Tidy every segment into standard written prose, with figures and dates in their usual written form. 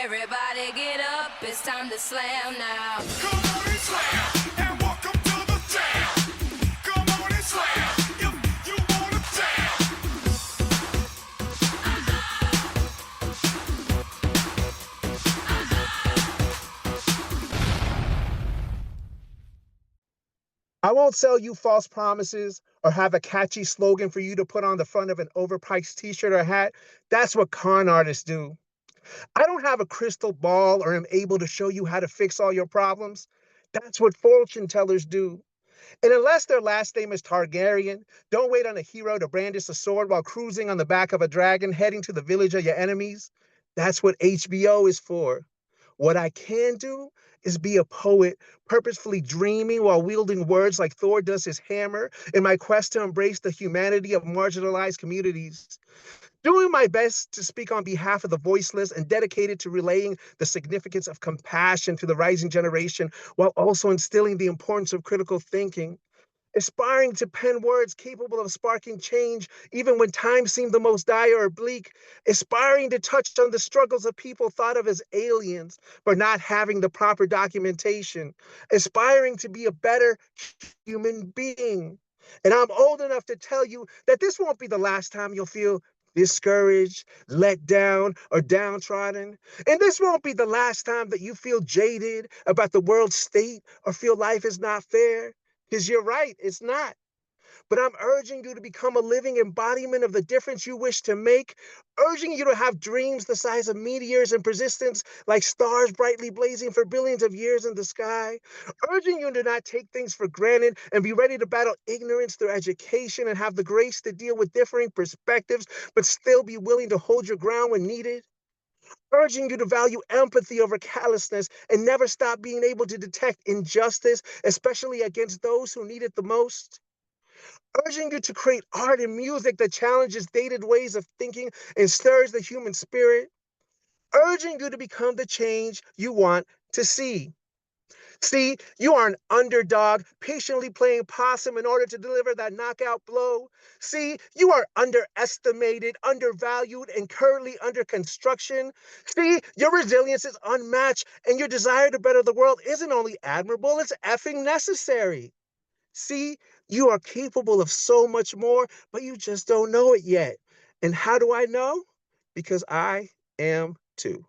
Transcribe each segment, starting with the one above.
Everybody get up, it's time to slam now. Come on and slam, and welcome to the jam. Come on and slam, if you wanna jam. I won't sell you false promises or have a catchy slogan for you to put on the front of an overpriced t-shirt or hat. That's what con artists do. I don't have a crystal ball or am able to show you how to fix all your problems. That's what fortune tellers do. And unless their last name is Targaryen, don't wait on a hero to brandish a sword while cruising on the back of a dragon heading to the village of your enemies. That's what HBO is for. What I can do is be a poet, purposefully dreaming while wielding words like Thor does his hammer in my quest to embrace the humanity of marginalized communities. Doing my best to speak on behalf of the voiceless and dedicated to relaying the significance of compassion to the rising generation while also instilling the importance of critical thinking. Aspiring to pen words capable of sparking change even when times seem the most dire or bleak. Aspiring to touch on the struggles of people thought of as aliens for not having the proper documentation. Aspiring to be a better human being. And I'm old enough to tell you that this won't be the last time you'll feel discouraged, let down, or downtrodden. And this won't be the last time that you feel jaded about the world's state or feel life is not fair. Because you're right, it's not. But I'm urging you to become a living embodiment of the difference you wish to make, urging you to have dreams the size of meteors and persistence like stars brightly blazing for billions of years in the sky, urging you to not take things for granted and be ready to battle ignorance through education and have the grace to deal with differing perspectives, but still be willing to hold your ground when needed. Urging you to value empathy over callousness and never stop being able to detect injustice, especially against those who need it the most. Urging you to create art and music that challenges dated ways of thinking and stirs the human spirit. Urging you to become the change you want to see. See, you are an underdog, patiently playing possum in order to deliver that knockout blow. See, you are underestimated, undervalued, and currently under construction. See, your resilience is unmatched, and your desire to better the world isn't only admirable, it's effing necessary. See, you are capable of so much more, but you just don't know it yet. And how do I know? Because I am too.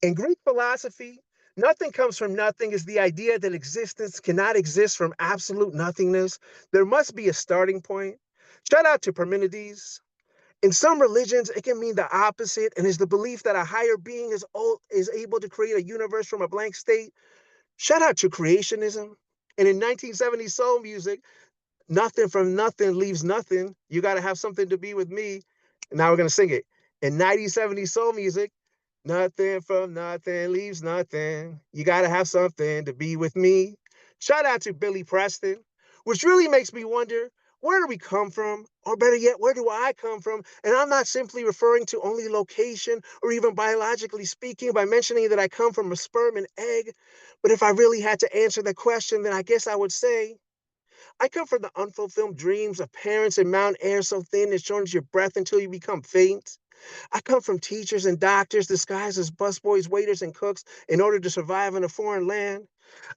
In Greek philosophy, nothing comes from nothing is the idea that existence cannot exist from absolute nothingness. There must be a starting point. Shout out to Parmenides. In some religions, it can mean the opposite and is the belief that a higher being is able to create a universe from a blank state. Shout out to creationism. And in 1970s soul music, nothing from nothing leaves nothing. You got to have something to be with me. And now we're going to sing it. In 1970s soul music, nothing from nothing leaves nothing. You got to have something to be with me. Shout out to Billy Preston, which really makes me wonder, where do we come from? Or better yet, where do I come from? And I'm not simply referring to only location or even biologically speaking by mentioning that I come from a sperm and egg. But if I really had to answer the question, then I guess I would say, I come from the unfulfilled dreams of parents in Mount Air so thin it shortens your breath until you become faint. I come from teachers and doctors disguised as busboys, waiters, and cooks in order to survive in a foreign land.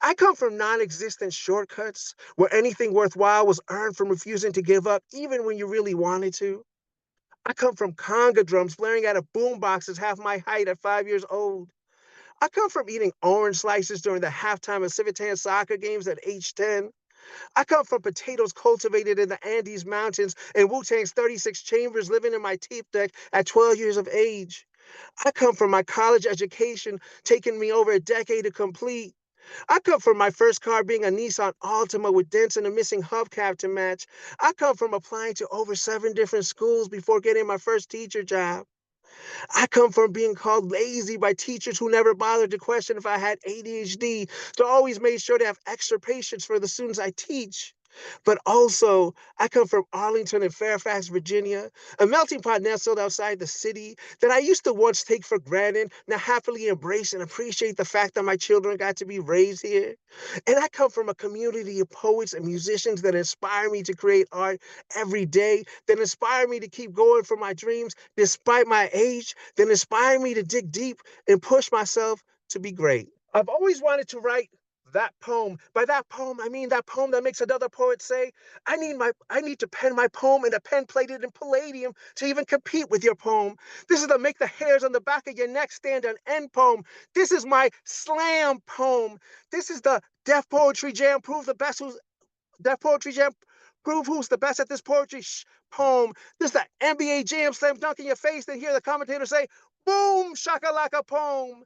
I come from non existent shortcuts where anything worthwhile was earned from refusing to give up, even when you really wanted to. I come from conga drums blaring out of boom boxes half my height at 5 years old. I come from eating orange slices during the halftime of Civitan soccer games at age 10. I come from potatoes cultivated in the Andes Mountains and Wu-Tang's 36 chambers living in my tape deck at 12 years of age. I come from my college education taking me over a decade to complete. I come from my first car being a Nissan Altima with dents and a missing hubcap to match. I come from applying to over 7 different schools before getting my first teacher job. I come from being called lazy by teachers who never bothered to question if I had ADHD, so I always made sure to have extra patience for the students I teach. But also, I come from Arlington and Fairfax, Virginia, a melting pot nestled outside the city that I used to once take for granted, now happily embrace and appreciate the fact that my children got to be raised here. And I come from a community of poets and musicians that inspire me to create art every day, that inspire me to keep going for my dreams despite my age, that inspire me to dig deep and push myself to be great. I've always wanted to write that poem. By that poem, I mean that poem that makes another poet say, I need to pen my poem in a pen plated in palladium to even compete with your poem. This is to make the hairs on the back of your neck stand on end poem. This is my slam poem. This is the Deaf Poetry Jam Prove the Best Who's Deaf Poetry Jam Prove Who's the Best at This Poetry poem. This is the NBA Jam Slam Dunk in your face, then hear the commentator say, boom, shakalaka poem.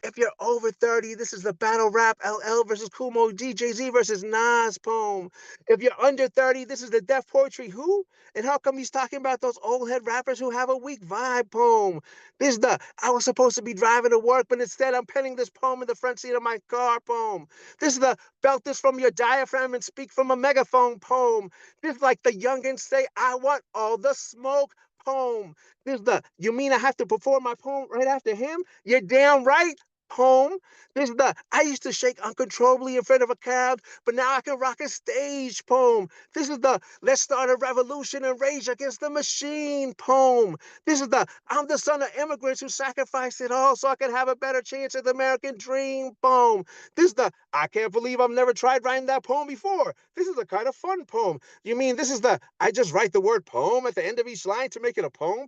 If you're over 30, this is the battle rap LL versus Kumo, DJZ versus Nas poem. If you're under 30, this is the Deaf Poetry Who? And how come he's talking about those old head rappers who have a weak vibe poem? This is the I was supposed to be driving to work, but instead I'm penning this poem in the front seat of my car poem. This is the belt this from your diaphragm and speak from a megaphone poem. This is like the youngins say, I want all the smoke poem. This is the you mean I have to perform my poem right after him? You're damn right poem. This is the I used to shake uncontrollably in front of a crowd, but now I can rock a stage poem. This is the let's start a revolution and rage against the machine poem. This is the I'm the son of immigrants who sacrificed it all so I could have a better chance at the American dream poem. This is the I can't believe I've never tried writing that poem before. This is a kind of fun poem. You mean this is the I just write the word poem at the end of each line to make it a poem?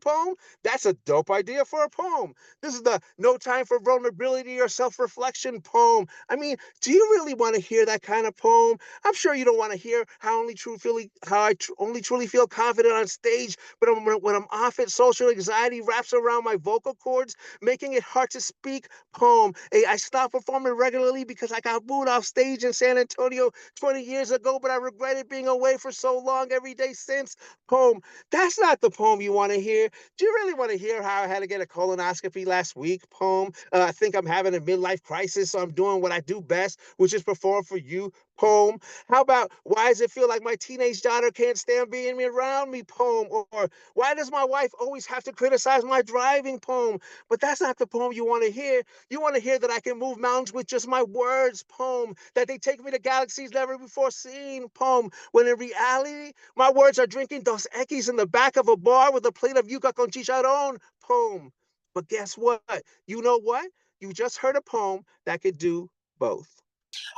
That's a dope idea for a poem. This is the no time for vulnerability or self-reflection poem. I mean, do you really want to hear that kind of poem? I'm sure you don't want to hear how I only truly feel confident on stage, but when I'm off it, social anxiety wraps around my vocal cords, making it hard to speak poem. I stopped performing regularly because I got booed off stage in San Antonio 20 years ago, but I regretted being away for so long every day since poem. That's not the poem you want to hear. Do you really want to hear how I had to get a colonoscopy last week poem? I think I'm having a midlife crisis, so I'm doing what I do best, which is perform for you poem. How about why does it feel like my teenage daughter can't stand being around me poem? Or why does my wife always have to criticize my driving poem? But that's not the poem you want to hear. You want to hear that I can move mountains with just my words poem, that they take me to galaxies never before seen poem, when in reality, my words are drinking Dos Equis in the back of a bar with a plate of yuca con chicharron poem. But guess what? You know what? You just heard a poem that could do both.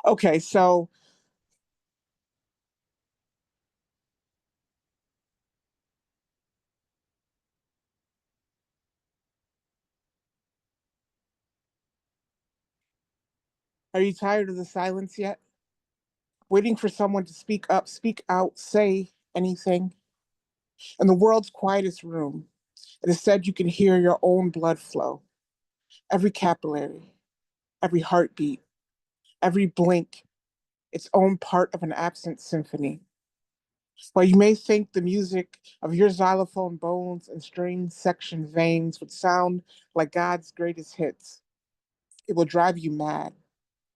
Okay, so are you tired of the silence yet? Waiting for someone to speak up, speak out, say anything? In the world's quietest room, it is said you can hear your own blood flow, every capillary, every heartbeat, every blink, its own part of an absent symphony. While you may think the music of your xylophone bones and string section veins would sound like God's greatest hits, it will drive you mad.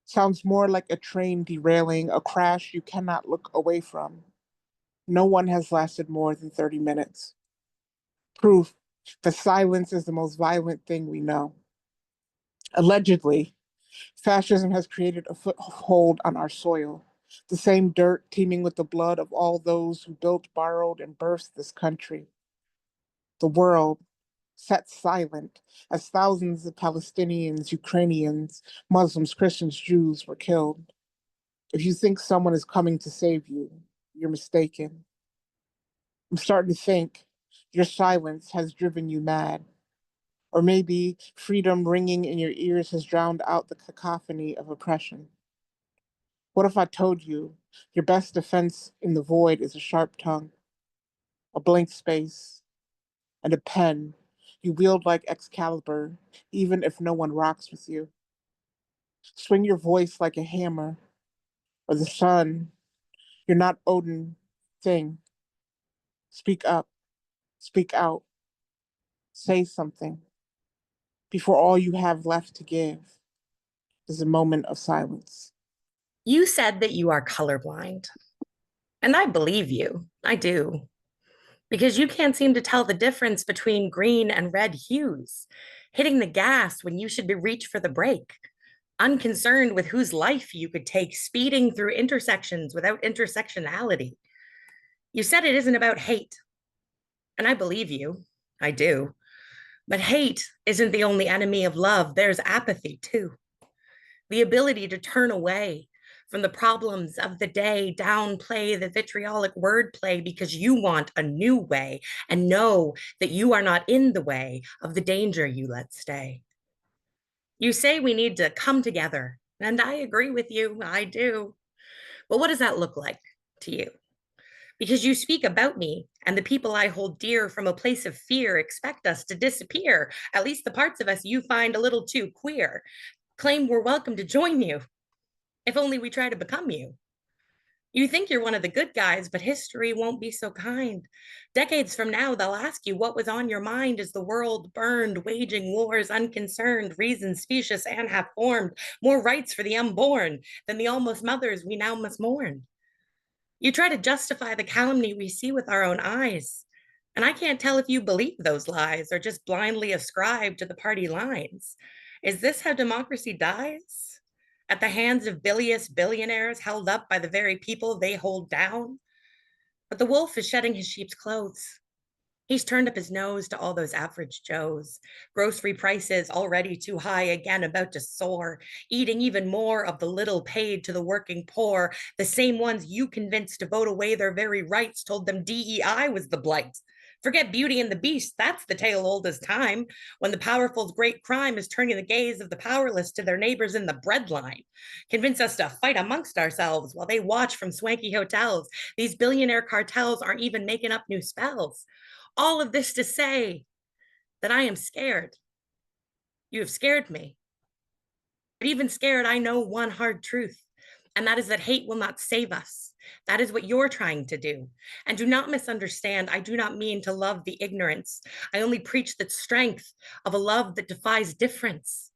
Sounds more like a train derailing, a crash you cannot look away from. No one has lasted more than 30 minutes. Proof that silence is the most violent thing we know. Allegedly, fascism has created a foothold on our soil, the same dirt teeming with the blood of all those who built, borrowed, and birthed this country. The world sat silent as thousands of Palestinians, Ukrainians, Muslims, Christians, Jews were killed. If you think someone is coming to save you, you're mistaken. I'm starting to think your silence has driven you mad. Or maybe freedom ringing in your ears has drowned out the cacophony of oppression. What if I told you your best defense in the void is a sharp tongue, a blank space, and a pen you wield like Excalibur, even if no one rocks with you? Swing your voice like a hammer, or the sun. You're not Odin thing. Speak up, speak out, say something before all you have left to give is a moment of silence. You said that you are colorblind. And I believe you. I do. Because you can't seem to tell the difference between green and red hues, hitting the gas when you should be reach for the brake, unconcerned with whose life you could take, speeding through intersections without intersectionality. You said it isn't about hate, and I believe you. I do. But hate isn't the only enemy of love. There's apathy too. The ability to turn away from the problems of the day, downplay the vitriolic wordplay because you want a new way and know that you are not in the way of the danger you let stay. You say we need to come together, and I agree with you, I do. But what does that look like to you? Because you speak about me and the people I hold dear from a place of fear, expect us to disappear, at least the parts of us you find a little too queer. Claim we're welcome to join you, if only we try to become you. You think you're one of the good guys, but history won't be so kind. Decades from now, they'll ask you what was on your mind as the world burned, waging wars unconcerned, reasons specious and half formed, more rights for the unborn than the almost mothers we now must mourn. You try to justify the calumny we see with our own eyes. And I can't tell if you believe those lies or just blindly ascribe to the party lines. Is this how democracy dies? At the hands of bilious billionaires held up by the very people they hold down? But the wolf is shedding his sheep's clothes. He's turned up his nose to all those average Joes. Grocery prices already too high, again about to soar, eating even more of the little paid to the working poor, the same ones you convinced to vote away their very rights, told them DEI was the blight. Forget Beauty and the Beast, that's the tale old as time, when the powerful's great crime is turning the gaze of the powerless to their neighbors in the breadline. Convince us to fight amongst ourselves while they watch from swanky hotels. These billionaire cartels aren't even making up new spells. All of this to say that I am scared. You have scared me. But even scared, I know one hard truth, and that is that hate will not save us. That is what you're trying to do. And do not misunderstand, I do not mean to love the ignorance. I only preach the strength of a love that defies difference.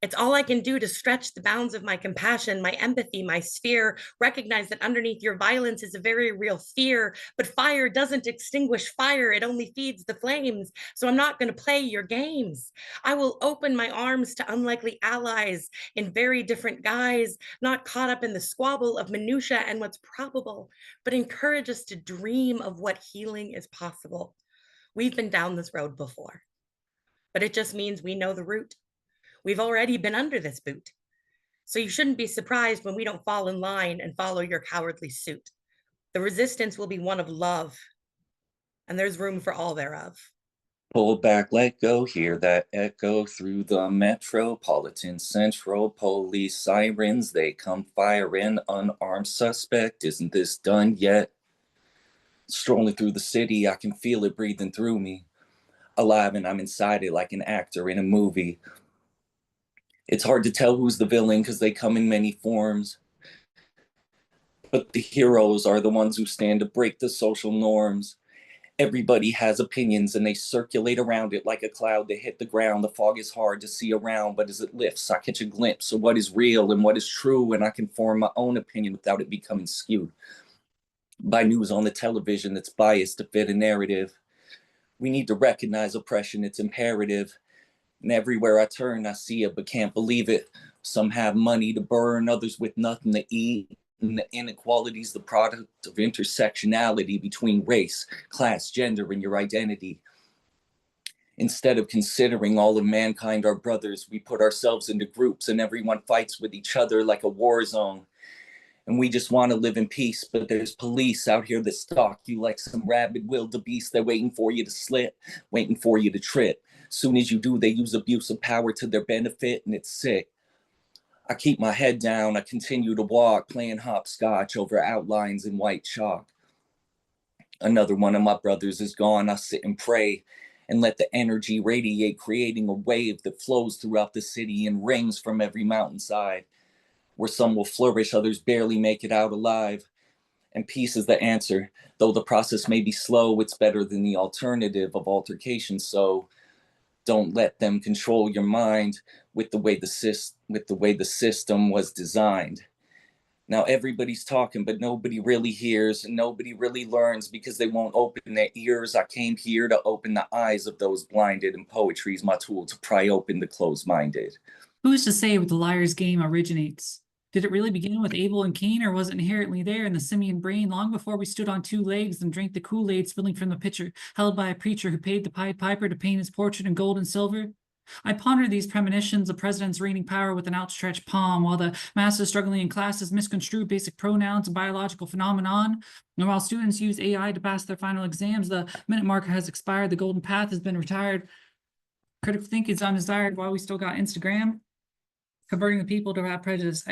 It's all I can do to stretch the bounds of my compassion, my empathy, my sphere, recognize that underneath your violence is a very real fear, but fire doesn't extinguish fire, it only feeds the flames. So I'm not going to play your games. I will open my arms to unlikely allies in very different guise, not caught up in the squabble of minutia and what's probable, but encourage us to dream of what healing is possible. We've been down this road before, but it just means we know the route. We've already been under this boot. So you shouldn't be surprised when we don't fall in line and follow your cowardly suit. The resistance will be one of love, and there's room for all thereof. Pull back, let go, hear that echo through the metropolitan central police sirens. They come firing, unarmed suspect. Isn't this done yet? Strolling through the city, I can feel it breathing through me. Alive and I'm inside it like an actor in a movie. It's hard to tell who's the villain because they come in many forms. But the heroes are the ones who stand to break the social norms. Everybody has opinions and they circulate around it like a cloud that hit the ground. The fog is hard to see around, but as it lifts, I catch a glimpse of what is real and what is true, and I can form my own opinion without it becoming skewed by news on the television that's biased to fit a narrative. We need to recognize oppression, it's imperative. And everywhere I turn, I see it, but can't believe it. Some have money to burn, others with nothing to eat. And the inequality is the product of intersectionality between race, class, gender, and your identity. Instead of considering all of mankind our brothers, we put ourselves into groups and everyone fights with each other like a war zone. And we just want to live in peace, but there's police out here that stalk you like some rabid wildebeest. They're waiting for you to slip, waiting for you to trip. Soon as you do, they use abuse of power to their benefit, and it's sick. I keep my head down, I continue to walk, playing hopscotch over outlines in white chalk. Another one of my brothers is gone, I sit and pray and let the energy radiate, creating a wave that flows throughout the city and rings from every mountainside. Where some will flourish, others barely make it out alive. And peace is the answer. Though the process may be slow, it's better than the alternative of altercation. So don't let them control your mind with the way the system was designed. Now everybody's talking, but nobody really hears and nobody really learns because they won't open their ears. I came here to open the eyes of those blinded, and poetry's my tool to pry open the closed-minded. Who's to say where the liar's game originates? Did it really begin with Abel and Cain, or was it inherently there in the simian brain long before we stood on two legs and drank the Kool-Aid spilling from the pitcher, held by a preacher who paid the Pied Piper to paint his portrait in gold and silver? I ponder these premonitions of presidents reigning power with an outstretched palm, while the masses struggling in classes misconstrue basic pronouns and biological phenomenon. And while students use AI to pass their final exams, the minute marker has expired, the golden path has been retired. Critical thinking is undesired while we still got Instagram. Converting the people to have prejudice,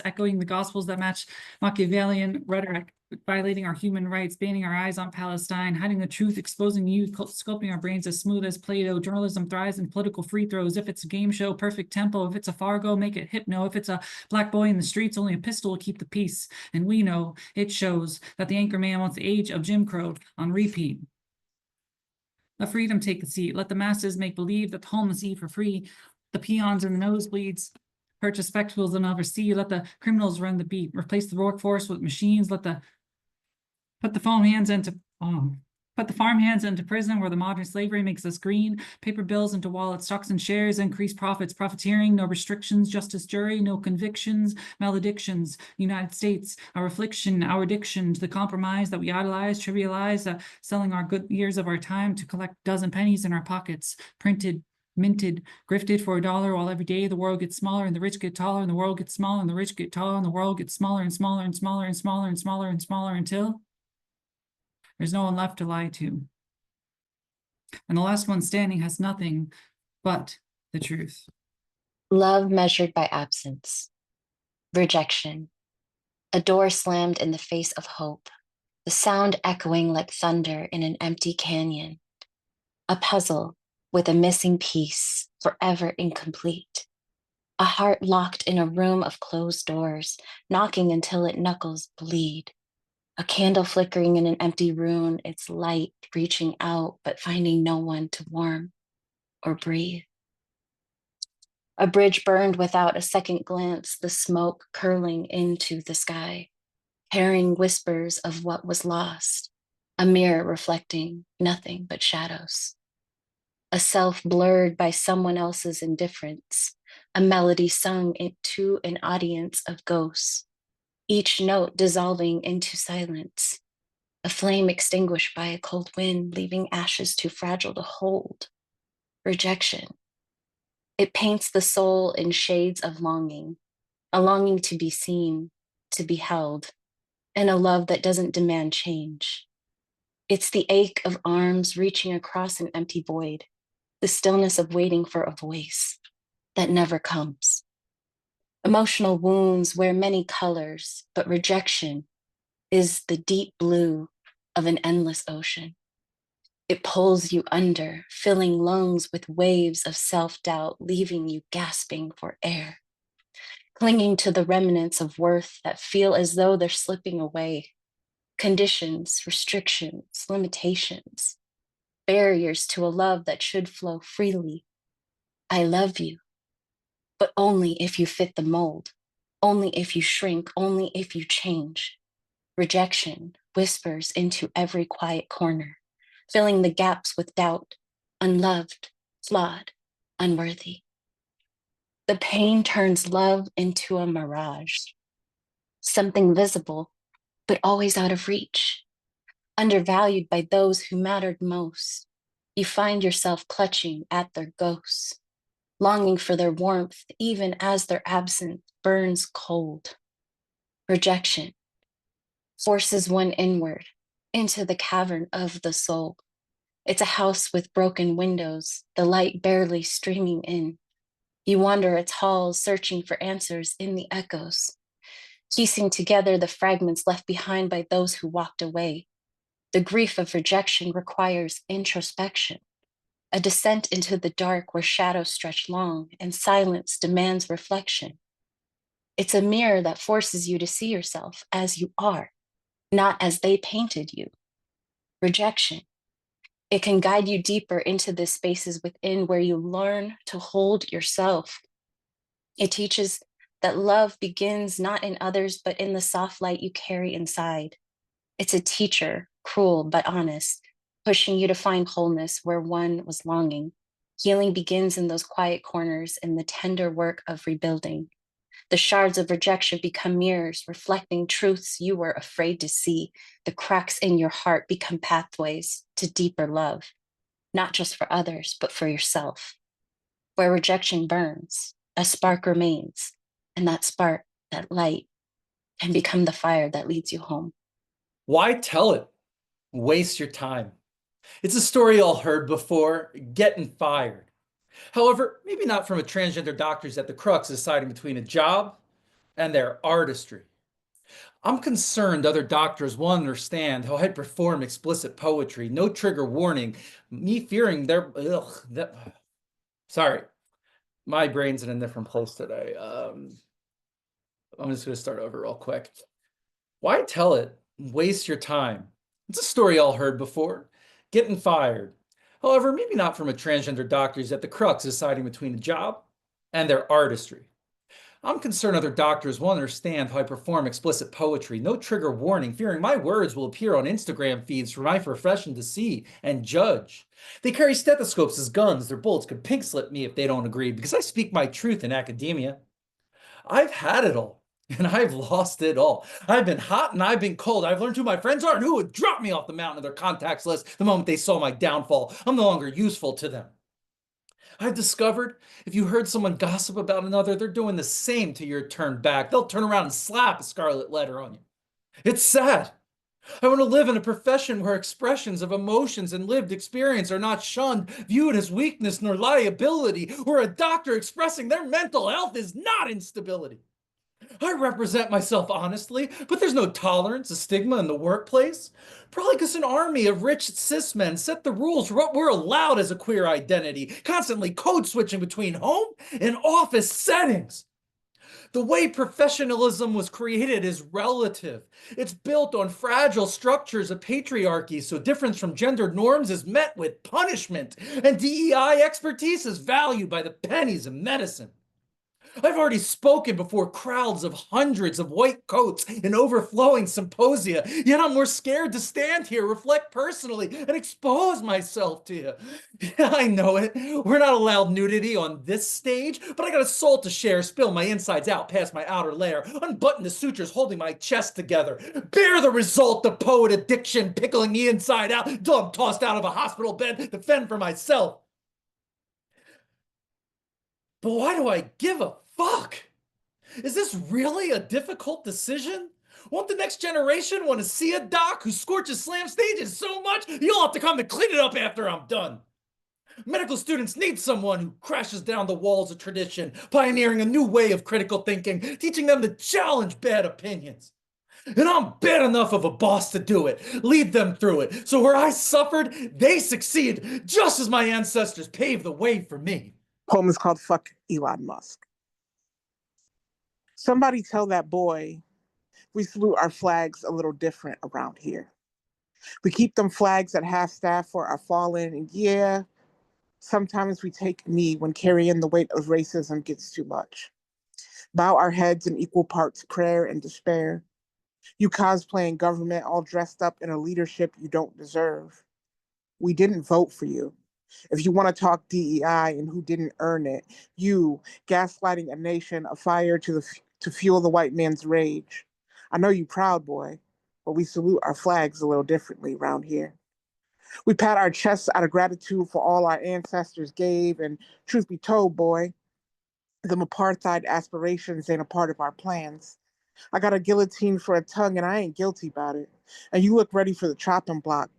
echoing the gospels that match Machiavellian rhetoric, violating our human rights, banning our eyes on Palestine, hiding the truth, exposing youth, sculpting our brains as smooth as Play-Doh. Journalism thrives in political free throws. If it's a game show, perfect tempo. If it's a Fargo, make it hypno. If it's a black boy in the streets, only a pistol will keep the peace. And we know it shows that the anchor man wants the age of Jim Crow on repeat. Let freedom take the seat. Let the masses make believe that the homeless eat for free. The peons and the nosebleeds purchase spectacles they'll never see. Let the criminals run the beat. Replace the workforce with machines. Put the farmhands into prison where the modern slavery makes us green. Paper bills into wallets, stocks and shares, increase profits, profiteering, no restrictions, justice jury, no convictions, maledictions. United States, our affliction, our addiction to the compromise that we idolize, trivialize, selling our good years of our time to collect dozen pennies in our pockets, printed, minted, grifted for $1, while every day the world gets smaller and the rich get taller and the world gets smaller and the rich get taller and the world gets smaller and smaller and smaller and smaller and smaller and smaller until there's no one left to lie to. And the last one standing has nothing but the truth. Love measured by absence. Rejection. A door slammed in the face of hope. The sound echoing like thunder in an empty canyon. A puzzle with a missing piece, forever incomplete. A heart locked in a room of closed doors, knocking until its knuckles bleed. A candle flickering in an empty room, its light reaching out, but finding no one to warm or breathe. A bridge burned without a second glance, the smoke curling into the sky, carrying whispers of what was lost, a mirror reflecting nothing but shadows. A self blurred by someone else's indifference, a melody sung to an audience of ghosts, each note dissolving into silence, a flame extinguished by a cold wind, leaving ashes too fragile to hold. Rejection. It paints the soul in shades of longing, a longing to be seen, to be held, and a love that doesn't demand change. It's the ache of arms reaching across an empty void, the stillness of waiting for a voice that never comes. Emotional wounds wear many colors, but rejection is the deep blue of an endless ocean. It pulls you under, filling lungs with waves of self-doubt, leaving you gasping for air, clinging to the remnants of worth that feel as though they're slipping away. Conditions, restrictions, limitations, barriers to a love that should flow freely. I love you, but only if you fit the mold, only if you shrink, only if you change. Rejection whispers into every quiet corner, filling the gaps with doubt, unloved, flawed, unworthy. The pain turns love into a mirage, something visible, but always out of reach, undervalued by those who mattered most. You find yourself clutching at their ghosts, longing for their warmth, even as their absence burns cold. Rejection forces one inward into the cavern of the soul. It's a house with broken windows, the light barely streaming in. You wander its halls, searching for answers in the echoes, piecing together the fragments left behind by those who walked away. The grief of rejection requires introspection, a descent into the dark where shadows stretch long and silence demands reflection. It's a mirror that forces you to see yourself as you are, not as they painted you. Rejection. It can guide you deeper into the spaces within where you learn to hold yourself. It teaches that love begins not in others, but in the soft light you carry inside. It's a teacher, cruel but honest, pushing you to find wholeness where one was longing. Healing begins in those quiet corners, in the tender work of rebuilding. The shards of rejection become mirrors, reflecting truths you were afraid to see. The cracks in your heart become pathways to deeper love, not just for others, but for yourself. Where rejection burns, a spark remains, and that spark, that light, can become the fire that leads you home. Why tell it? Waste your time. It's a story all heard before, getting fired. However, maybe not from a transgender doctor's at the crux deciding between a job and their artistry. I'm concerned other doctors won't understand how I perform explicit poetry, no trigger warning, me fearing their, sorry, my brain's in a different place today. I'm just gonna start over real quick. Why tell it? Waste your time. It's a story all heard before, getting fired. However, maybe not from a transgender doctor's at the crux deciding between a job and their artistry. I'm concerned other doctors won't understand how I perform explicit poetry, no trigger warning, fearing my words will appear on Instagram feeds for my profession to see and judge. They carry stethoscopes as guns, their bullets could pink slip me if they don't agree, because I speak my truth in academia. I've had it all, and I've lost it all. I've been hot and I've been cold. I've learned who my friends are and who would drop me off the mountain of their contacts list the moment they saw my downfall. I'm no longer useful to them. I've discovered if you heard someone gossip about another, they're doing the same to your turn back. They'll turn around and slap a scarlet letter on you. It's sad. I want to live in a profession where expressions of emotions and lived experience are not shunned, viewed as weakness nor liability, where a doctor expressing their mental health is not instability. I represent myself honestly, but there's no tolerance of stigma in the workplace. Probably because an army of rich cis men set the rules for what we're allowed as a queer identity, constantly code switching between home and office settings. The way professionalism was created is relative. It's built on fragile structures of patriarchy, so difference from gendered norms is met with punishment, and DEI expertise is valued by the pennies of medicine. I've already spoken before crowds of hundreds of white coats in overflowing symposia, yet I'm more scared to stand here, reflect personally, and expose myself to you. Yeah, I know it. We're not allowed nudity on this stage, but I got a soul to share, spill my insides out past my outer layer, unbutton the sutures holding my chest together, bear the result of poet addiction pickling me inside out until I'm tossed out of a hospital bed to fend for myself. But why do I give a fuck? Is this really a difficult decision? Won't the next generation want to see a doc who scorches slam stages so much you'll have to come to clean it up after I'm done? Medical students need someone who crashes down the walls of tradition, pioneering a new way of critical thinking, teaching them to challenge bad opinions. And I'm bad enough of a boss to do it, lead them through it, so where I suffered, they succeed, just as my ancestors paved the way for me. Poem is called Fuck Elon Musk. Somebody tell that boy we salute our flags a little different around here. We keep them flags at half staff for our fallen, and yeah, sometimes we take a knee when carrying the weight of racism gets too much. Bow our heads in equal parts prayer and despair. You cosplaying government all dressed up in a leadership you don't deserve. We didn't vote for you. If you want to talk DEI and who didn't earn it, you gaslighting a nation afire to fuel the white man's rage. I know you proud, boy, but we salute our flags a little differently around here. We pat our chests out of gratitude for all our ancestors gave, and truth be told, boy, them apartheid aspirations ain't a part of our plans. I got a guillotine for a tongue and I ain't guilty about it. And you look ready for the chopping block.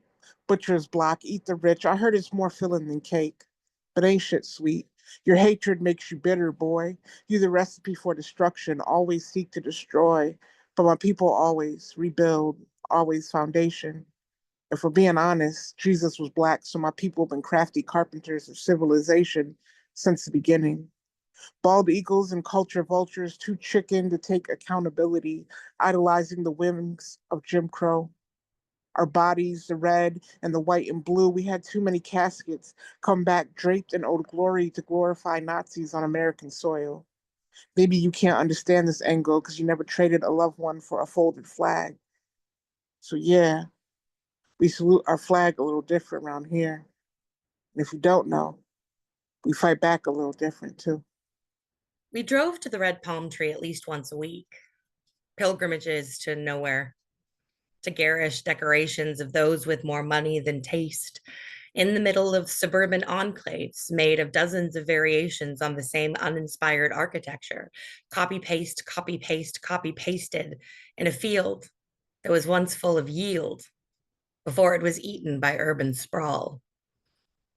Butcher's block, eat the rich. I heard it's more filling than cake, but ain't shit sweet. Your hatred makes you bitter, boy. You the recipe for destruction, always seek to destroy. But my people always rebuild, always foundation. If we're being honest, Jesus was black, so my people have been crafty carpenters of civilization since the beginning. Bald eagles and culture vultures, too chicken to take accountability, idolizing the wings of Jim Crow. Our bodies, the red and the white and blue, we had too many caskets come back draped in old glory to glorify Nazis on American soil. Maybe you can't understand this angle because you never traded a loved one for a folded flag. So yeah, we salute our flag a little different around here. And if you don't know, we fight back a little different too. We drove to the red palm tree at least once a week. Pilgrimages to nowhere, to garish decorations of those with more money than taste, in the middle of suburban enclaves made of dozens of variations on the same uninspired architecture, copy paste, copy paste, copy pasted, in a field that was once full of yield before it was eaten by urban sprawl.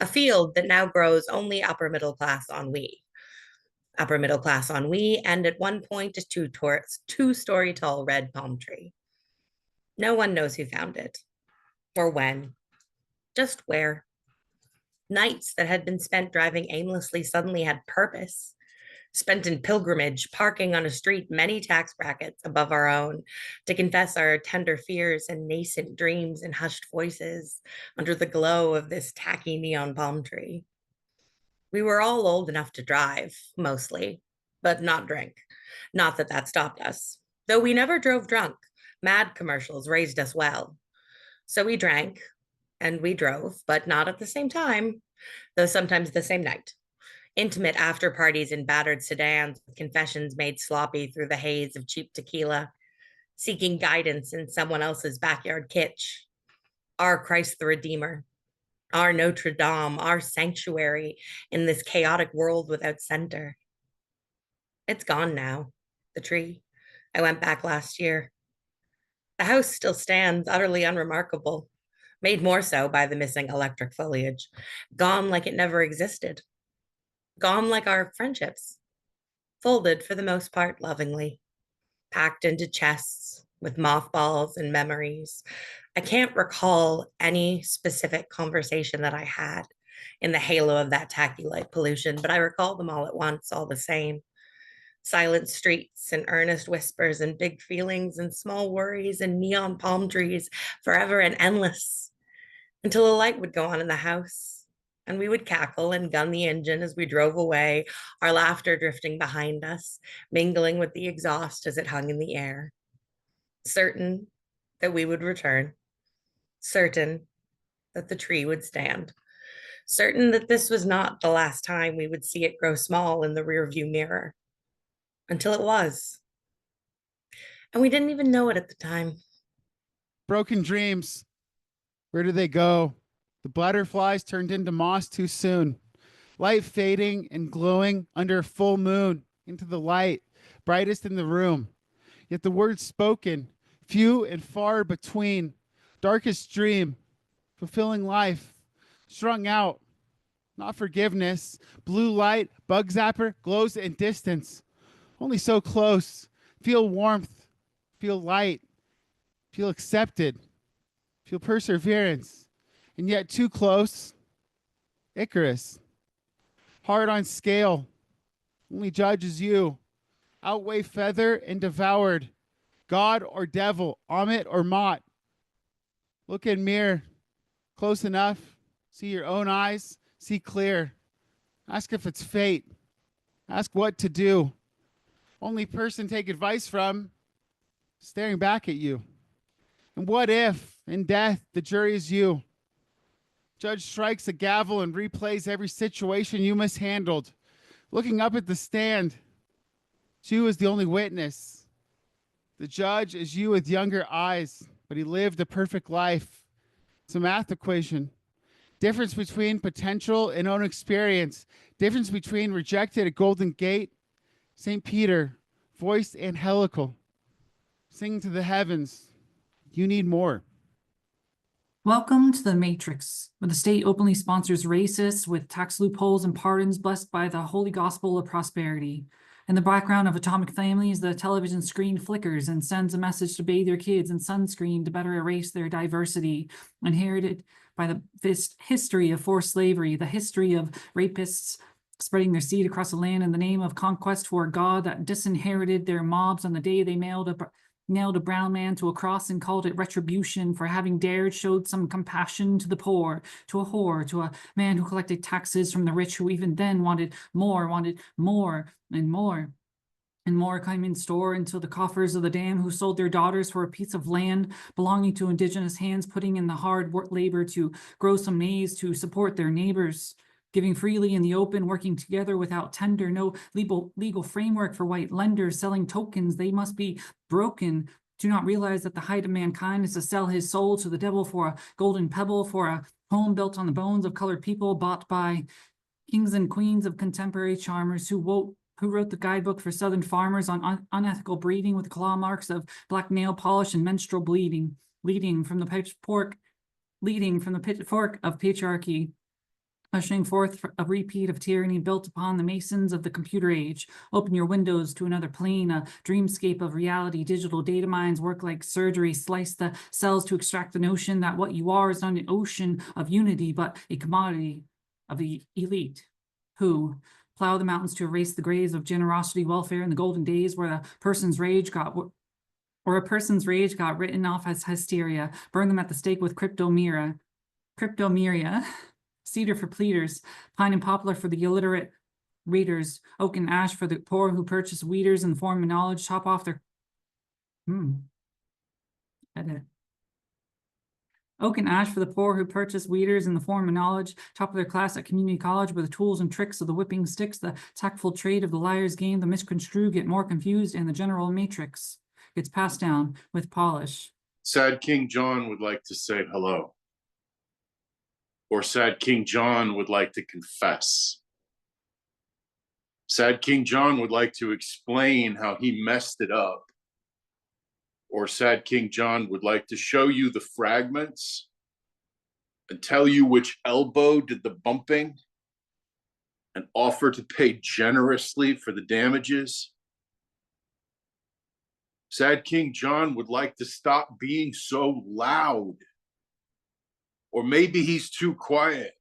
A field that now grows only upper middle class ennui. Upper middle class ennui, and at one point a two-story tall red palm tree. No one knows who found it, or when, just where. Nights that had been spent driving aimlessly suddenly had purpose, spent in pilgrimage, parking on a street many tax brackets above our own, to confess our tender fears and nascent dreams in hushed voices under the glow of this tacky neon palm tree. We were all old enough to drive, mostly, but not drink. Not that that stopped us. Though we never drove drunk, Mad commercials raised us well. So we drank and we drove, but not at the same time, though sometimes the same night. Intimate after parties in battered sedans with confessions made sloppy through the haze of cheap tequila, seeking guidance in someone else's backyard kitsch. Our Christ the Redeemer, our Notre Dame, our sanctuary in this chaotic world without center. It's gone now, the tree. I went back last year. The house still stands, utterly unremarkable, made more so by the missing electric foliage, gone like it never existed, gone like our friendships, folded for the most part lovingly, packed into chests with mothballs and memories. I can't recall any specific conversation that I had in the halo of that tacky light pollution, but I recall them all at once, all the same. Silent streets and earnest whispers and big feelings and small worries and neon palm trees, forever and endless, until a light would go on in the house and we would cackle and gun the engine as we drove away, our laughter drifting behind us, mingling with the exhaust as it hung in the air. Certain that we would return, certain that the tree would stand, certain that this was not the last time we would see it grow small in the rearview mirror, until it was. And we didn't even know it at the time. Broken dreams. Where do they go? The butterflies turned into moss too soon. Light fading and glowing under a full moon into the light, brightest in the room. Yet the words spoken, few and far between. Darkest dream, fulfilling life, strung out, not forgiveness. Blue light, bug zapper, glows in distance. Only so close. Feel warmth, feel light, feel accepted, feel perseverance. And yet too close. Icarus. Hard on scale. Only judges you. Outweigh feather and devoured. God or devil, Amit or Mott. Look in mirror. Close enough. See your own eyes. See clear. Ask if it's fate. Ask what to do. Only person take advice from, staring back at you. And what if, in death, the jury is you? Judge strikes a gavel and replays every situation you mishandled. Looking up at the stand, you is the only witness. The judge is you with younger eyes, but he lived a perfect life. It's a math equation. Difference between potential and own experience. Difference between rejected at Golden Gate, St. Peter, voiced angelical. Sing to the heavens. You need more. Welcome to the Matrix, where the state openly sponsors racists with tax loopholes and pardons blessed by the holy gospel of prosperity. In the background of atomic families, the television screen flickers and sends a message to bathe their kids in sunscreen to better erase their diversity, inherited by the history of forced slavery, the history of rapists spreading their seed across the land in the name of conquest for a god that disinherited their mobs on the day they nailed a brown man to a cross and called it retribution for having dared showed some compassion to the poor, to a whore, to a man who collected taxes from the rich who even then wanted more and more. and more came in store into the coffers of the dam, who sold their daughters for a piece of land belonging to indigenous hands, putting in the hard work labor to grow some maize to support their neighbors, giving freely in the open, working together without tender, no legal framework for white lenders, selling tokens. They must be broken. Do not realize that the height of mankind is to sell his soul to the devil for a golden pebble, for a home built on the bones of colored people, bought by kings and queens of contemporary charmers who wrote the guidebook for Southern farmers on unethical breeding with claw marks of black nail polish and menstrual bleeding, leading from the pitchfork of patriarchy, ushering forth a repeat of tyranny built upon the masons of the computer age. Open your windows to another plane, a dreamscape of reality. Digital data mines work like surgery, slice the cells to extract the notion that what you are is not an ocean of unity, but a commodity of the elite, who plow the mountains to erase the graves of generosity, welfare, in the golden days where a person's rage got written off as hysteria. Burn them at the stake with cryptomeria, cedar for pleaders, pine and poplar for the illiterate readers, oak and ash for the poor who purchase weeders in the form of knowledge, chop off their edit. Oak and ash for the poor who purchase weeders in the form of knowledge, top of their class at community college, where the tools and tricks of the whipping sticks, the tactful trade of the liar's game, the misconstrued get more confused, and the general matrix gets passed down with polish. Sad King John would like to say hello. Or Sad King John would like to confess. Sad King John would like to explain how he messed it up. Or Sad King John would like to show you the fragments and tell you which elbow did the bumping and offer to pay generously for the damages. Sad King John would like to stop being so loud. Or maybe he's too quiet.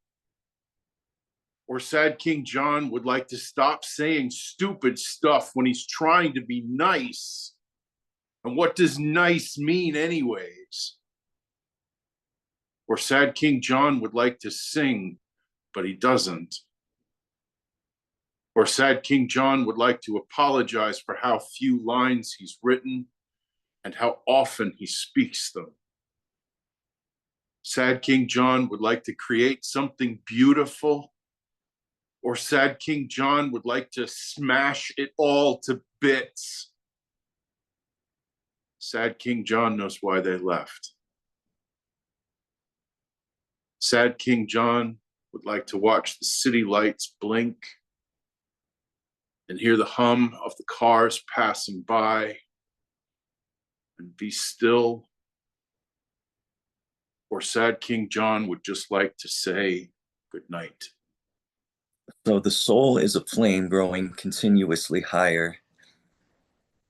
Or Sad King John would like to stop saying stupid stuff when he's trying to be nice. And what does nice mean anyways? Or Sad King John would like to sing, but he doesn't. Or Sad King John would like to apologize for how few lines he's written and how often he speaks them. Sad King John would like to create something beautiful, or Sad King John would like to smash it all to bits. Sad King John knows why they left. Sad King John would like to watch the city lights blink and hear the hum of the cars passing by and be still. Or Sad King John would just like to say good night. So the soul is a flame growing continuously higher,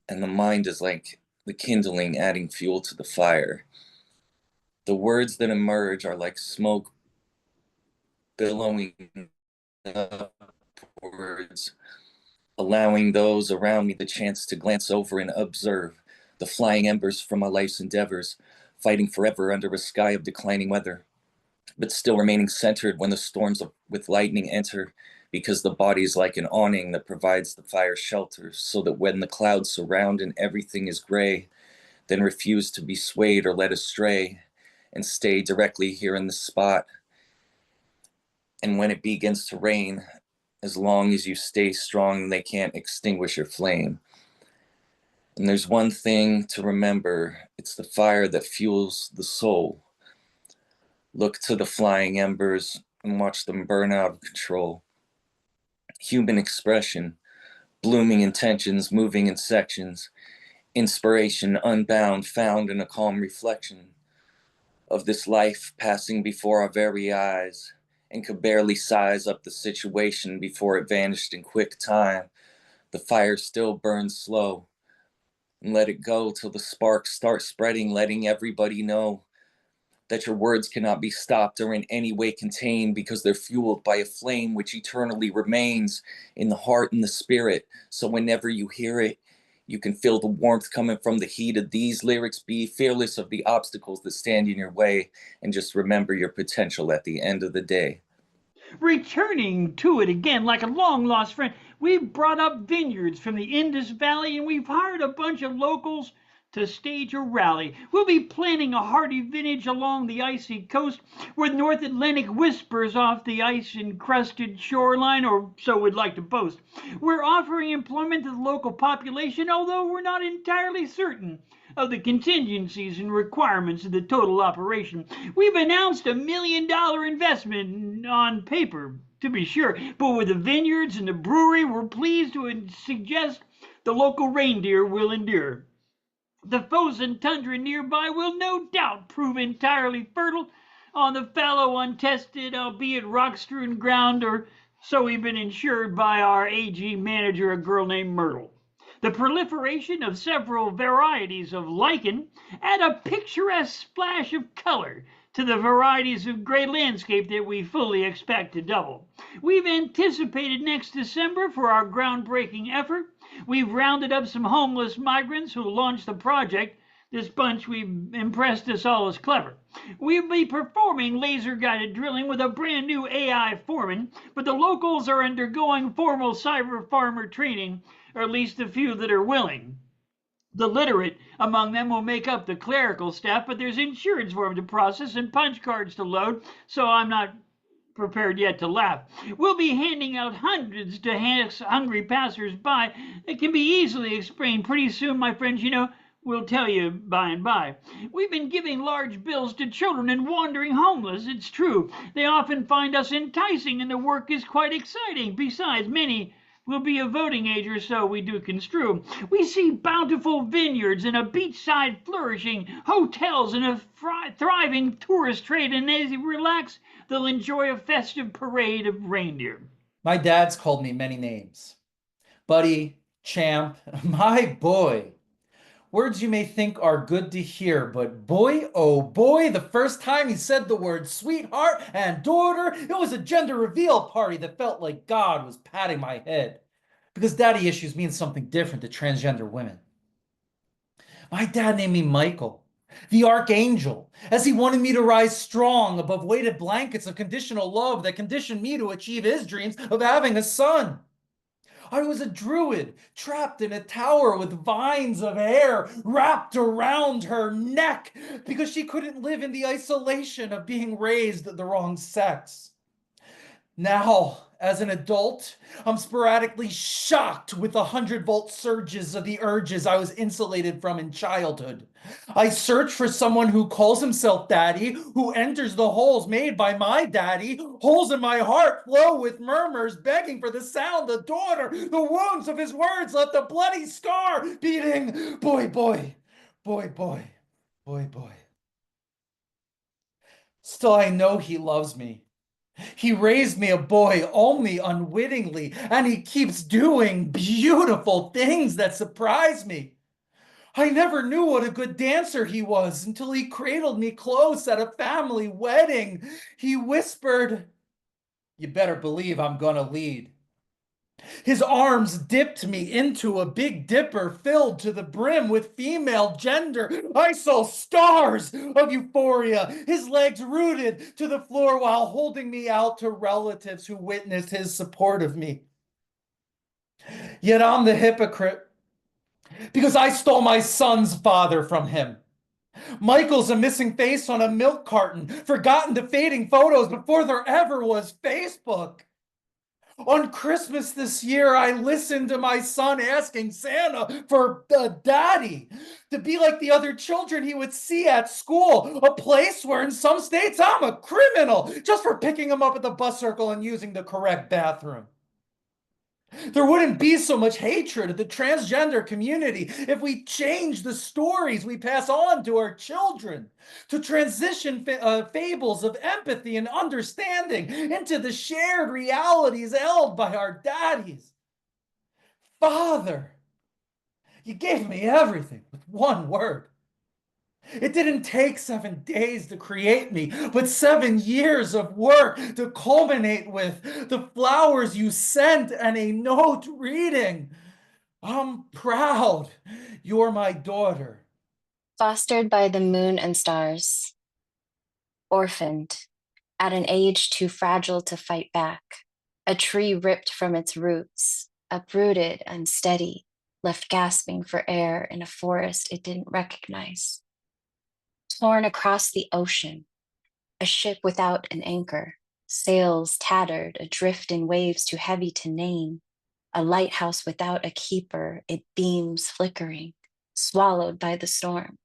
and the mind is like the kindling adding fuel to the fire. The words that emerge are like smoke billowing upwards, allowing those around me the chance to glance over and observe the flying embers from my life's endeavors, fighting forever under a sky of declining weather, but still remaining centered when the storms with lightning enter, because the body is like an awning that provides the fire shelter, so that when the clouds surround and everything is gray, then refuse to be swayed or led astray, and stay directly here in the spot. And when it begins to rain, as long as you stay strong, they can't extinguish your flame. And there's one thing to remember, it's the fire that fuels the soul. Look to the flying embers and watch them burn out of control. Human expression, blooming intentions, moving in sections, inspiration unbound, found in a calm reflection of this life passing before our very eyes, and could barely size up the situation before it vanished in quick time. The fire still burns slow, and let it go till the sparks start spreading, letting everybody know that your words cannot be stopped or in any way contained, because they're fueled by a flame which eternally remains in the heart and the spirit. So whenever you hear it, you can feel the warmth coming from the heat of these lyrics. Be fearless of the obstacles that stand in your way, and just remember your potential at the end of the day. Returning to it again like a long lost friend, we've brought up vineyards from the Indus Valley and we've hired a bunch of locals to stage a rally. We'll be planning a hearty vintage along the icy coast where the North Atlantic whispers off the ice-encrusted shoreline, or so we'd like to boast. We're offering employment to the local population, although we're not entirely certain of the contingencies and requirements of the total operation. We've announced $1 million investment on paper, to be sure, but with the vineyards and the brewery, we're pleased to suggest the local reindeer will endure. The frozen tundra nearby will no doubt prove entirely fertile on the fallow, untested, albeit rock-strewn ground, or so we've been assured by our AG manager, a girl named Myrtle. The proliferation of several varieties of lichen add a picturesque splash of color to the varieties of gray landscape that we fully expect to double. We've anticipated next December for our groundbreaking effort. We've rounded up some homeless migrants who launched the project. This bunch we've impressed us all as clever. We'll be performing laser-guided drilling with a brand new AI foreman, but the locals are undergoing formal cyber farmer training, or at least the few that are willing. The literate among them will make up the clerical staff, but there's insurance form to process and punch cards to load, so I'm not prepared yet to laugh. We'll be handing out hundreds to hungry passers-by. It can be easily explained. Pretty soon, my friends, we'll tell you by and by. We've been giving large bills to children and wandering homeless. It's true. They often find us enticing, and the work is quite exciting. Besides, many will be a voting age or so, we do construe. We see bountiful vineyards and a beachside flourishing, hotels and a thriving tourist trade, and as they relax, they'll enjoy a festive parade of reindeer. My dad's called me many names. Buddy, champ, my boy. Words you may think are good to hear, but boy, oh boy, the first time he said the word sweetheart and daughter, it was a gender reveal party that felt like God was patting my head. Because daddy issues mean something different to transgender women. My dad named me Michael, the archangel, as he wanted me to rise strong above weighted blankets of conditional love that conditioned me to achieve his dreams of having a son. I was a druid trapped in a tower with vines of hair wrapped around her neck because she couldn't live in the isolation of being raised the wrong sex. Now, as an adult, I'm sporadically shocked with the 100-volt surges of the urges I was insulated from in childhood. I search for someone who calls himself daddy, who enters the holes made by my daddy. Holes in my heart flow with murmurs, begging for the sound, the daughter, the wounds of his words left a bloody scar, beating, boy, boy, boy, boy, boy, boy. Still, I know he loves me. He raised me a boy only unwittingly, and he keeps doing beautiful things that surprise me. I never knew what a good dancer he was until he cradled me close at a family wedding. He whispered, "You better believe I'm gonna lead." His arms dipped me into a Big Dipper filled to the brim with female gender. I saw stars of euphoria, his legs rooted to the floor while holding me out to relatives who witnessed his support of me. Yet I'm the hypocrite because I stole my son's father from him. Michael's a missing face on a milk carton, forgotten to fading photos before there ever was Facebook. On Christmas this year, I listened to my son asking Santa for a daddy, to be like the other children he would see at school, a place where in some states I'm a criminal just for picking him up at the bus circle and using the correct bathroom. There wouldn't be so much hatred of the transgender community if we changed the stories we pass on to our children, to transition fables of empathy and understanding into the shared realities held by our daddies. Father, you gave me everything with one word. It didn't take 7 days to create me, but 7 years of work to culminate with the flowers you sent and a note reading. I'm proud you're my daughter. Fostered by the moon and stars. Orphaned At an age too fragile to fight back, a tree ripped from its roots, uprooted, unsteady, left gasping for air in a forest it didn't recognize. Torn across the ocean, a ship without an anchor, sails tattered, adrift in waves too heavy to name, a lighthouse without a keeper, its beams flickering, swallowed by the storm.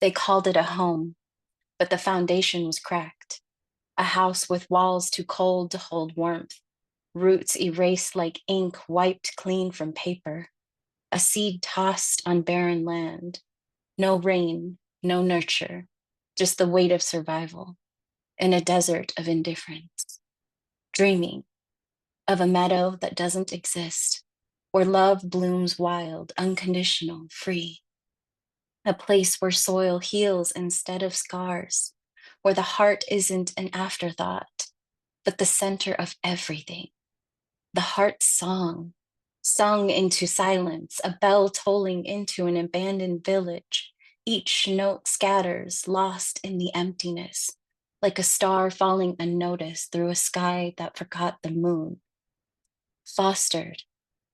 They called it a home, but the foundation was cracked, a house with walls too cold to hold warmth, roots erased like ink wiped clean from paper, a seed tossed on barren land, no rain, no nurture, just the weight of survival in a desert of indifference, dreaming of a meadow that doesn't exist, where love blooms wild, unconditional, free, a place where soil heals instead of scars, where the heart isn't an afterthought, but the center of everything. The heart's song, sung into silence, a bell tolling into an abandoned village. Each note scatters, lost in the emptiness, like a star falling unnoticed through a sky that forgot the moon. Fostered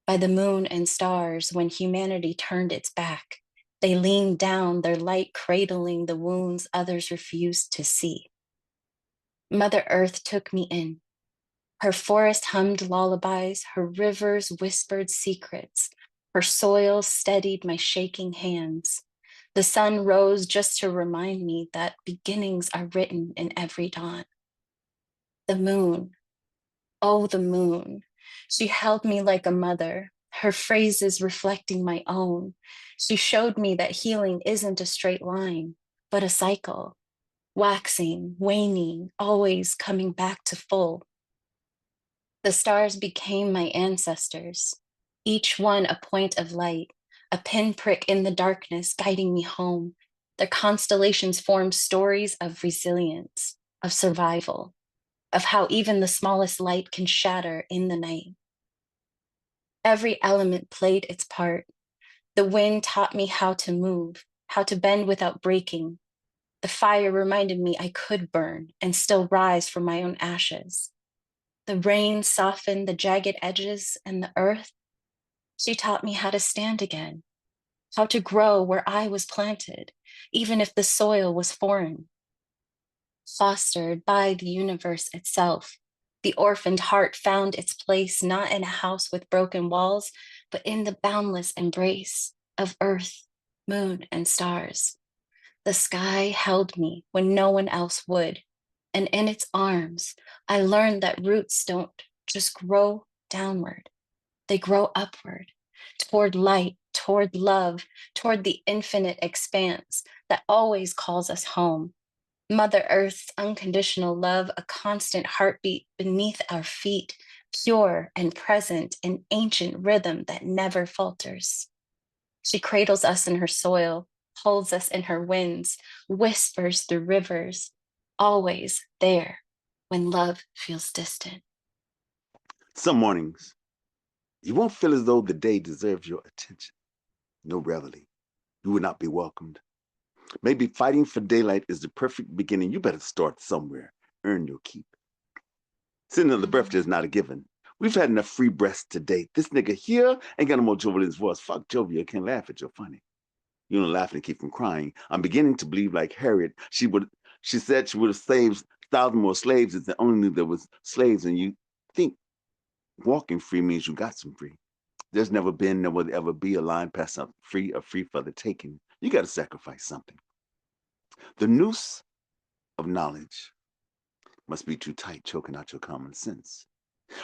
by the moon and stars, when humanity turned its back, they leaned down, their light cradling the wounds others refused to see. Mother Earth took me in. Her forest hummed lullabies, her rivers whispered secrets, her soil steadied my shaking hands. The sun rose just to remind me that beginnings are written in every dawn. The moon, oh, the moon. She held me like a mother, her phrases reflecting my own. She showed me that healing isn't a straight line, but a cycle, waxing, waning, always coming back to full. The stars became my ancestors, each one a point of light, a pinprick in the darkness guiding me home. Their constellations formed stories of resilience, of survival, of how even the smallest light can shatter in the night. Every element played its part. The wind taught me how to move, how to bend without breaking. The fire reminded me I could burn and still rise from my own ashes. The rain softened the jagged edges, and the earth, she taught me how to stand again, how to grow where I was planted, even if the soil was foreign. Fostered by the universe itself, the orphaned heart found its place not in a house with broken walls, but in the boundless embrace of earth, moon, and stars. The sky held me when no one else would, and in its arms, I learned that roots don't just grow downward, they grow upward, toward light, toward love, toward the infinite expanse that always calls us home. Mother Earth's unconditional love, a constant heartbeat beneath our feet, pure and present, an ancient rhythm that never falters. She cradles us in her soil, holds us in her winds, whispers through rivers, always there when love feels distant. Some mornings, you won't feel as though the day deserves your attention. No reveille. You would not be welcomed. Maybe fighting for daylight is the perfect beginning. You better start somewhere. Earn your keep. Sitting on the breath is not a given. We've had enough free breaths to date. This nigga here ain't got no more jovial in his voice. Fuck jovial. Can't laugh at your funny. You don't laugh and keep from crying. I'm beginning to believe like Harriet. She said she would have saved 1,000 more slaves if they only knew there was slaves. And you think walking free means you got some free. There's never been, nor will ever be a line past something free or free for the taking. You got to sacrifice something. The noose of knowledge must be too tight, choking out your common sense.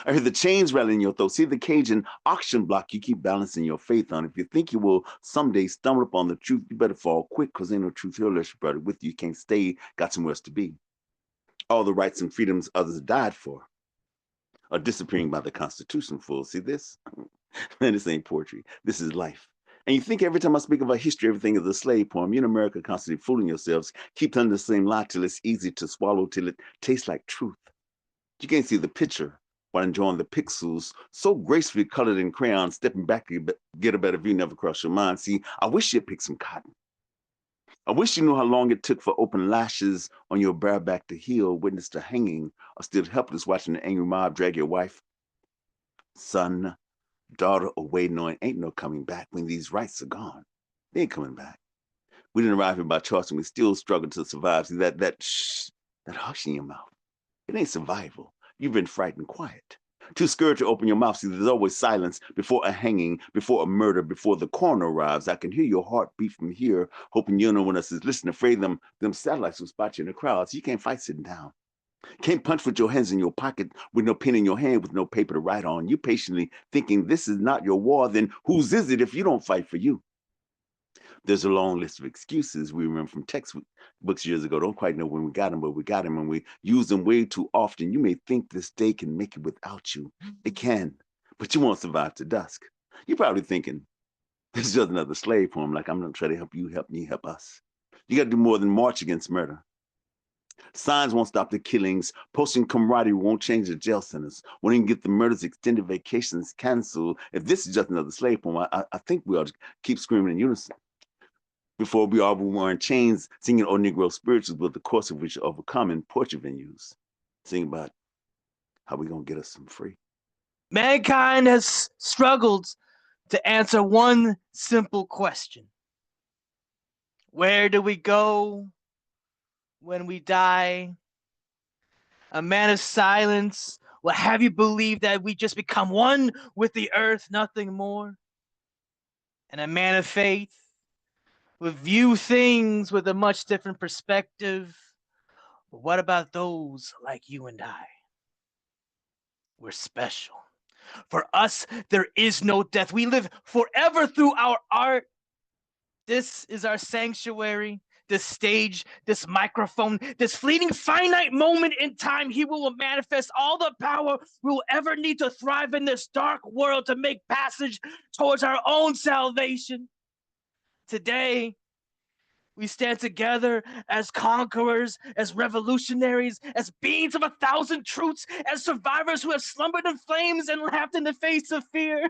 I hear the chains rattling in your throat. See the cage and auction block you keep balancing your faith on. If you think you will someday stumble upon the truth, you better fall quick, because ain't no truth here unless you brought it with you. You can't stay, got somewhere else to be. All the rights and freedoms others died for are disappearing by the Constitution, fool. See this? Man, this ain't poetry. This is life. And you think every time I speak of our history, everything is a slave poem. You in America constantly fooling yourselves. Keep telling the same lie till it's easy to swallow, till it tastes like truth. You can't see the picture while enjoying the pixels, so gracefully colored in crayon. Stepping back to get a better view never crossed your mind. See, I wish you'd pick some cotton. I wish you knew how long it took for open lashes on your bareback to heal, witness to hanging, or still helpless watching the angry mob drag your wife, son, daughter away knowing ain't no coming back when these rights are gone. They ain't coming back. We didn't arrive here by choice and we still struggle to survive. See, that hush in your mouth. It ain't survival. You've been frightened quiet. Too scared to open your mouth. See, there's always silence before a hanging, before a murder, before the coroner arrives. I can hear your heart beat from here, hoping you know one else is listening, afraid them satellites will spot you in the crowd. So you can't fight sitting down. Can't punch with your hands in your pocket, with no pen in your hand, with no paper to write on. You patiently thinking this is not your war, then whose is it if you don't fight for you? There's a long list of excuses we remember from textbooks years ago. Don't quite know when we got them, but we got them and we use them way too often. You may think this day can make it without you. It can, but you won't survive to dusk. You're probably thinking, this is just another slave poem, like I'm not trying to help you, help me, help us. You got to do more than march against murder. Signs won't stop the killings. Posting camaraderie won't change the jail centers. Won't even get the murders, extended vacations canceled. If this is just another slave poem, I think we ought to keep screaming in unison. Before we all were wearing chains, singing old Negro spirituals with the course of which overcome in portrait venues. Sing about how we gonna get us some free. Mankind has struggled to answer one simple question. Where do we go when we die? A man of silence will have you believe that we just become one with the earth, nothing more. And a man of faith will view things with a much different perspective. But what about those like you and I? We're special. For us, there is no death. We live forever through our art. This is our sanctuary, this stage, this microphone, this fleeting finite moment in time. He will manifest all the power we will ever need to thrive in this dark world to make passage towards our own salvation. Today, we stand together as conquerors, as revolutionaries, as beings of 1,000 truths, as survivors who have slumbered in flames and laughed in the face of fear.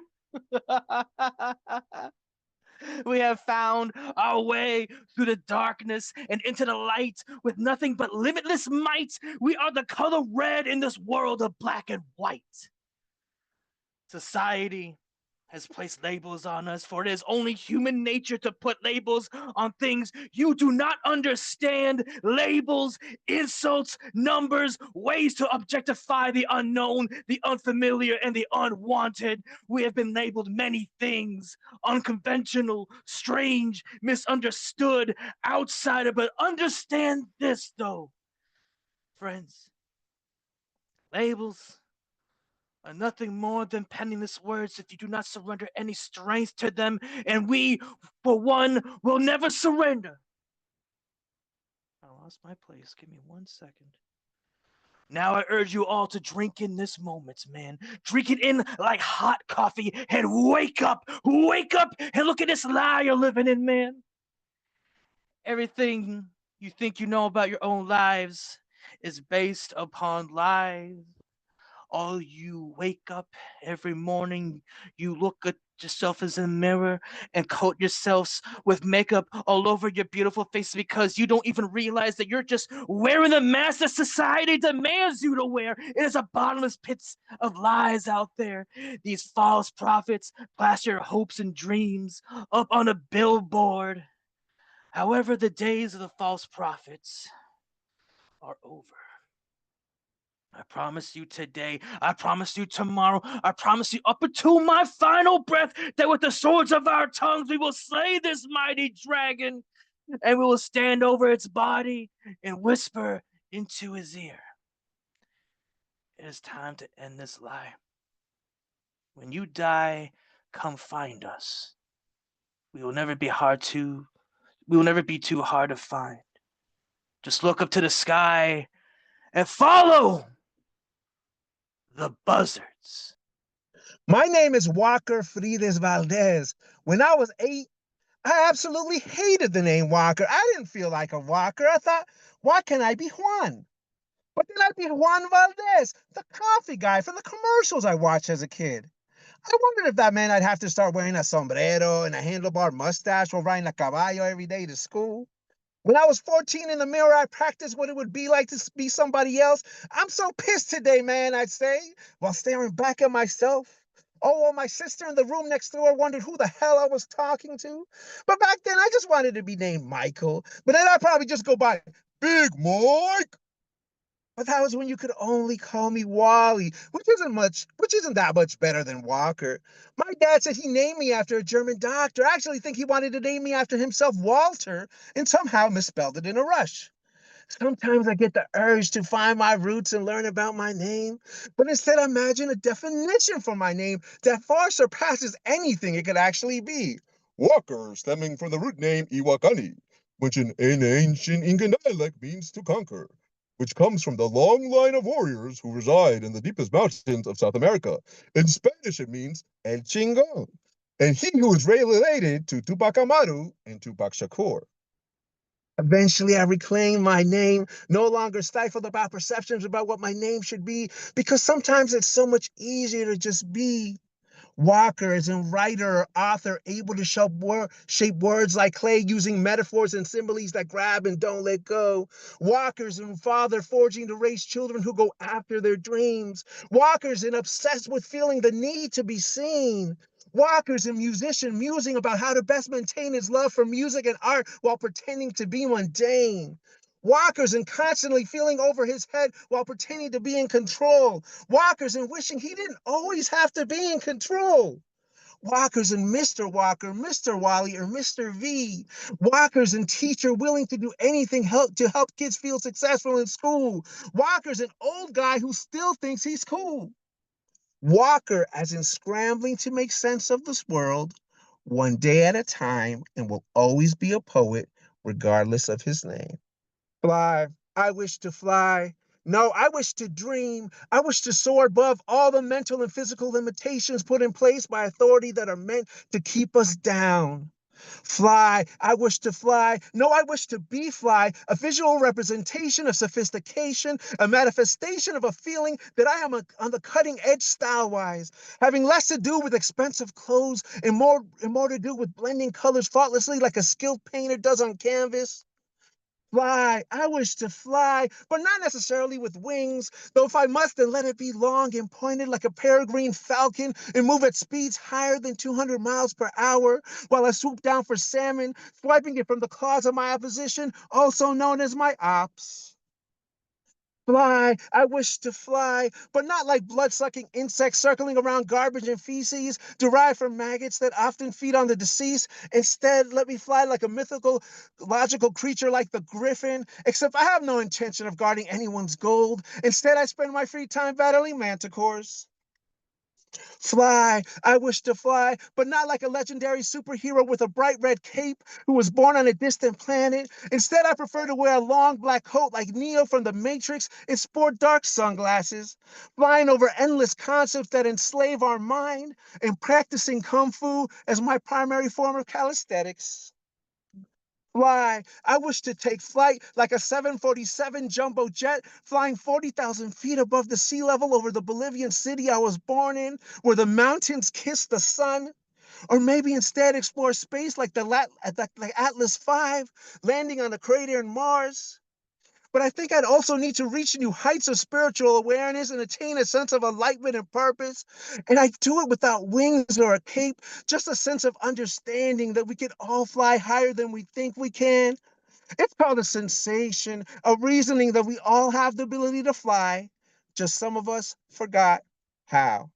We have found our way through the darkness and into the light with nothing but limitless might. We are the color red in this world of black and white. Society has placed labels on us, for it is only human nature to put labels on things you do not understand. Labels, insults, numbers, ways to objectify the unknown, the unfamiliar, and the unwanted. We have been labeled many things: unconventional, strange, misunderstood, outsider. But understand this, though, friends. Labels are nothing more than penniless words if you do not surrender any strength to them, and we, for one, will never surrender. I lost my place. Give me 1 second. Now I urge you all to drink in this moment, man. Drink it in like hot coffee and wake up and look at this lie you're living in, man. Everything you think you know about your own lives is based upon lies. All you wake up every morning, you look at yourself as a mirror and coat yourselves with makeup all over your beautiful face because you don't even realize that you're just wearing the mask that society demands you to wear. It is a bottomless pit of lies out there. These false prophets plaster your hopes and dreams up on a billboard. However, the days of the false prophets are over. I promise you today, I promise you tomorrow, I promise you up until my final breath that with the swords of our tongues we will slay this mighty dragon and we will stand over its body and whisper into his ear. It is time to end this lie. When you die, come find us. We will never be too hard to find. Just look up to the sky and follow the buzzards. My name is Walker Valdez. When I was 8, I absolutely hated the name Walker. I didn't feel like a Walker. I thought, why can't I be Juan? But then I'd be Juan Valdez, the coffee guy from the commercials I watched as a kid. I wondered if that meant I'd have to start wearing a sombrero and a handlebar mustache while riding a caballo every day to school. When I was 14 in the mirror, I practiced what it would be like to be somebody else. I'm so pissed today, man, I'd say, while staring back at myself. Oh, well, my sister in the room next door wondered who the hell I was talking to. But back then, I just wanted to be named Michael. But then I'd probably just go by Big Mike. But that was when you could only call me Wally, which isn't that much better than Walker. My dad said he named me after a German doctor. I actually think he wanted to name me after himself, Walter, and somehow misspelled it in a rush. Sometimes I get the urge to find my roots and learn about my name, but instead I imagine a definition for my name that far surpasses anything it could actually be. Walker, stemming from the root name Iwakani, which in ancient Incan dialect means to conquer, which comes from the long line of warriors who reside in the deepest mountains of South America. In Spanish, it means El Chingon, and he who is related to Tupac Amaru and Tupac Shakur. Eventually, I reclaimed my name, no longer stifled about perceptions about what my name should be, because sometimes it's so much easier to just be. Walker is a writer or author able to shape words like clay using metaphors and similes that grab and don't let go. Walker's a father forging to raise children who go after their dreams. Walker's an obsessed with feeling the need to be seen. Walker's a musician musing about how to best maintain his love for music and art while pretending to be mundane. Walker's and constantly feeling over his head while pretending to be in control. Walker's and wishing he didn't always have to be in control. Walker's and Mr. Walker, Mr. Wally, or Mr. V. Walker's and teacher willing to do anything to help kids feel successful in school. Walker's an old guy who still thinks he's cool. Walker as in scrambling to make sense of this world, one day at a time, and will always be a poet regardless of his name. Fly, I wish to fly. No, I wish to dream. I wish to soar above all the mental and physical limitations put in place by authority that are meant to keep us down. Fly, I wish to fly. No, I wish to be fly, a visual representation of sophistication, a manifestation of a feeling that I am on the cutting edge style-wise, having less to do with expensive clothes and more to do with blending colors faultlessly like a skilled painter does on canvas. Fly, I wish to fly, but not necessarily with wings, though if I must, then let it be long and pointed like a peregrine falcon and move at speeds higher than 200 miles per hour while I swoop down for salmon, swiping it from the claws of my opposition, also known as my ops. Fly, I wish to fly, but not like blood-sucking insects circling around garbage and feces derived from maggots that often feed on the deceased. Instead, let me fly like a mythical, logical creature like the griffin, except I have no intention of guarding anyone's gold. Instead, I spend my free time battling manticores. Fly, I wish to fly, but not like a legendary superhero with a bright red cape who was born on a distant planet. Instead, I prefer to wear a long black coat like Neo from The Matrix and sport dark sunglasses, flying over endless concepts that enslave our mind and practicing Kung Fu as my primary form of calisthenics. Fly, I wish to take flight like a 747 jumbo jet, flying 40,000 feet above the sea level over the Bolivian city I was born in, where the mountains kiss the sun. Or maybe instead explore space like like Atlas V, landing on a crater in Mars. But I think I'd also need to reach new heights of spiritual awareness and attain a sense of enlightenment and purpose. And I do it without wings or a cape, just a sense of understanding that we can all fly higher than we think we can. It's called a sensation, a reasoning that we all have the ability to fly. Just some of us forgot how.